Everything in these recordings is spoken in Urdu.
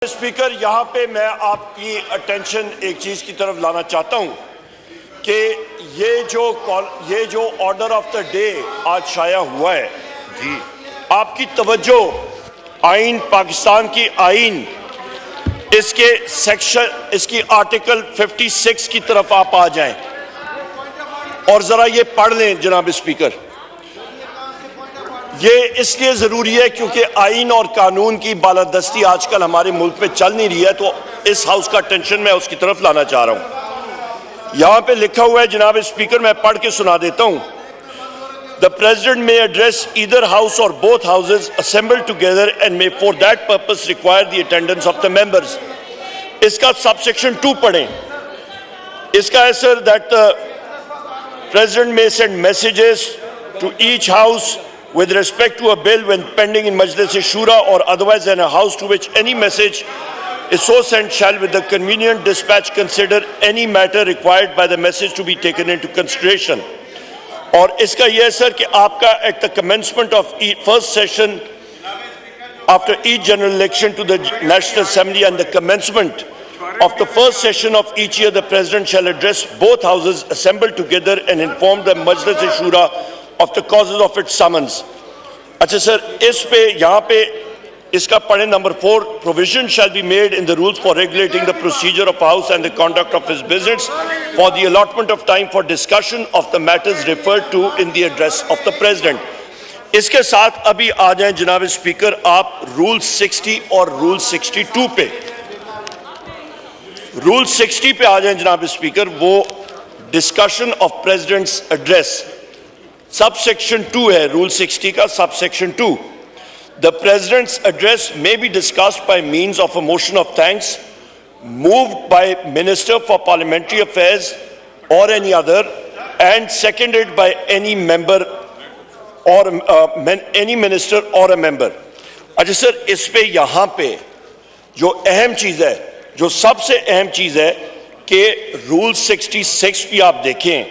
اسپیکر، یہاں پہ میں آپ کی اٹینشن ایک چیز کی طرف لانا چاہتا ہوں کہ یہ جو آرڈر آف دا ڈے آج شائع ہوا ہے، آپ کی توجہ آئین، پاکستان کی آئین، اس کے سیکشن، اس کی آرٹیکل 56 کی طرف آپ آ جائیں اور ذرا یہ پڑھ لیں جناب اسپیکر۔ یہ اس لیے ضروری ہے کیونکہ آئین اور قانون کی بالادستی آج کل ہمارے ملک میں چل نہیں رہی ہے، تو اس ہاؤس کا اٹینشن میں اس کی طرف لانا چاہ رہا ہوں۔ یہاں پہ لکھا ہوا ہے جناب اسپیکر، میں پڑھ کے سنا دیتا ہوں۔ The President may address either house or both houses assembled together and may for that purpose require the attendance of the members۔ اس کا سب سیکشن 2 پڑھیں۔ اس کا ہے سر that the President may send messages to each house with respect to a bill when pending in Majlis Shura or otherwise in a house to which any message is so sent shall with the convenient dispatch consider any matter required by the message to be taken into consideration۔ اور اس کا یہ ہے سر کہ آپ کا at the commencement of first session after each general election to the National Assembly and the commencement of the first session of each year, the President shall address both houses assembled together and inform the Majlis Shura of the causes of its summons۔ اچھا سر، اس پہ یہاں پہ اس کا پڑھیں number 4، provision shall be made in the rules for regulating the procedure of house and the conduct of his business for the allotment of time for discussion of the matters referred to in the address of the President۔ اس کے ساتھ ابھی آ جائیں جناب اسپیکر آپ رول 60 اور رول 62 پہ۔ رول 60 پہ آ جائیں جناب اسپیکر، وہ discussion of presidents address, sub section 2 ہے رول 60 کا، sub section 2۔ The President's address may be discussed by means of a motion of thanks moved by Minister for Parliamentary Affairs or any other and seconded by any member or any minister or a member۔ اچھا سر، اس پہ یہاں پہ جو اہم چیز ہے، جو سب سے اہم چیز ہے کہ رول 66 بھی آپ دیکھیں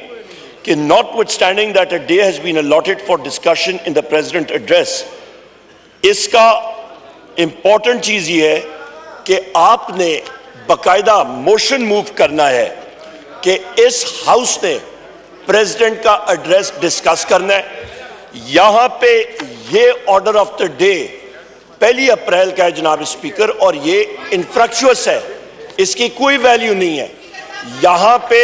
کہ notwithstanding that a day has been allotted for discussion in the President address، اس کا امپورٹنٹ چیز یہ ہے کہ آپ نے باقاعدہ موشن موو کرنا ہے کہ اس ہاؤس نے پریزیڈنٹ کا ایڈریس ڈسکس کرنا ہے۔ یہاں پہ یہ order of the day 1 April کا ہے جناب اسپیکر، اور یہ انفریکچوس ہے، اس کی کوئی ویلیو نہیں ہے۔ یہاں پہ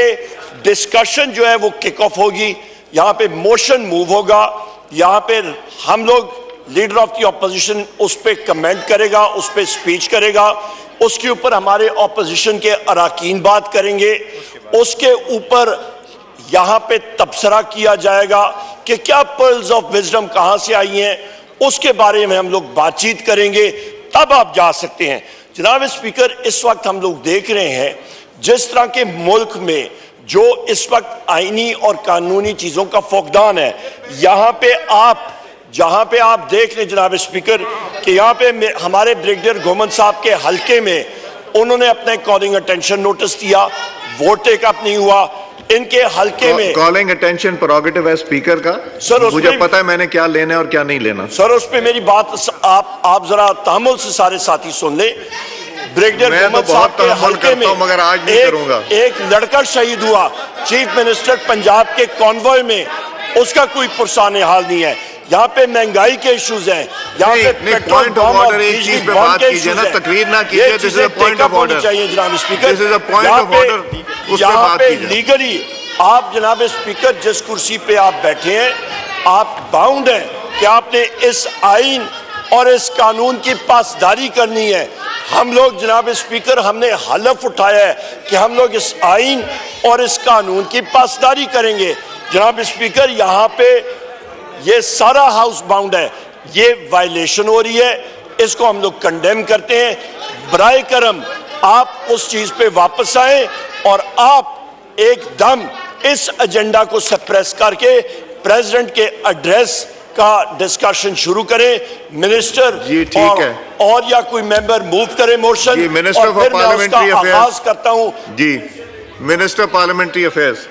ڈسکشن جو ہے وہ کک آف ہوگی، یہاں پہ موشن موو ہوگا، یہاں پہ ہم لوگ لیڈر آف دی اپوزیشن اس پہ کمنٹ کرے گا، اس پہ سپیچ کرے گا، اس کے اوپر ہمارے اپوزیشن کے اراکین بات کریں گے، اس کے اوپر یہاں پہ تبصرہ کیا جائے گا کہ کیا پرلز آف وزڈم کہاں سے آئی ہیں، اس کے بارے میں ہم لوگ بات چیت کریں گے، تب آپ جا سکتے ہیں۔ جناب اسپیکر، اس وقت ہم لوگ دیکھ رہے ہیں جس طرح کے ملک میں جو اس وقت آئینی اور قانونی چیزوں کا فقدان ہے، یہاں پہ جہاں پہ آپ دیکھ لیں جناب اسپیکر کہ یہاں پہ ہمارے بریگیڈیئر گھومن صاحب کے حلقے میں انہوں نے اپنے کالنگ اٹینشن نوٹس دیا، ووٹ ٹیک اپ نہیں ہوا، ان کے حلقے میں کالنگ اٹینشن پروگیٹو ہے اسپیکر کا، مجھے پتا ہے میں نے کیا لینا ہے اور کیا نہیں لینا۔ سر اس پہ میری بات آپ ذرا تحمل سے سارے ساتھی سن لیں۔ بریگیڈیئر گھومن صاحب کے حلقے میں ایک لڑکا شہید ہوا، چیف منسٹر پنجاب کے کانوائے میں، اس کا کوئی پرسان حال نہیں ہے۔ یہاں پہ مہنگائی کے ایشوز ہیں، یہاں پہ پیٹرول بم اور بجلی بم کے ایشوز ہیں، یہ چیزیں ٹیک اپ ہونی چاہیے جناب اسپیکر۔ یہاں پہ لیگلی آپ جناب اسپیکر جس کرسی پہ آپ بیٹھے ہیں، آپ باؤنڈ ہیں کہ آپ نے اس آئین اور اس قانون کی پاسداری کرنی ہے۔ ہم لوگ جناب اسپیکر، ہم نے حلف اٹھایا ہے کہ ہم لوگ اس آئین اور اس قانون کی پاسداری کریں گے۔ جناب اسپیکر، یہاں پہ یہ سارا ہاؤس باؤنڈ ہے، یہ وائلیشن ہو رہی ہے، اس کو ہم لوگ کنڈیم کرتے ہیں۔ برائے کرم آپ اس چیز پہ واپس آئیں اور آپ ایک دم اس ایجنڈا کو سپریس کر کے پریزیڈنٹ کے ایڈریس کا ڈسکشن شروع کریں۔ منسٹر اور یا کوئی ممبر موو کرے موشن، اور پھر میں اس کا آغاز کرتا ہوں۔ جی، منسٹر پارلیمنٹری افیئرز۔